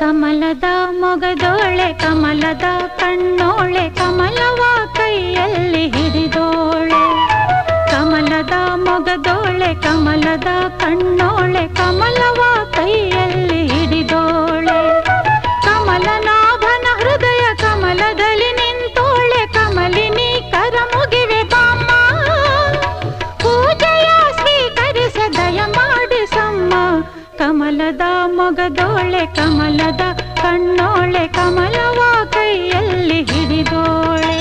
ಕಮಲದ ಮೊಗದೋಳೆ ಕಮಲದ ಕಣ್ಣೋಳೆ ಕಮಲವ ಕೈಯಲ್ಲಿ ಹಿಡಿದೋಳೆ ಕಮಲದ ಮೊಗದೋಳೆ ಕಮಲದ ಕಣ್ಣೋಳೆ ಕಮಲವ ಕೈಯಲ್ಲಿ ಹಿಡಿದೋಳೆ ಕಮಲನಾಭನ ಹೃದಯ ಕಮಲದಲ್ಲಿ ನಿಂತೋಳೆ ಕಮಲಿನಿ ಕರ ಮುಗಿವೆ ಬಾಮ್ಮ ಪೂಜೆಯ ಸ್ವೀಕರಿಸ ದಯ ಮಾಡಿಸಮ್ಮ ಕಮಲದ ಮೊಗದೋಳೆ ಕಮಲದ ಕಣ್ಣೋಳೆ ಕಮಲವ ಕೈಯಲ್ಲಿ ಹಿಡಿದೋಳೆ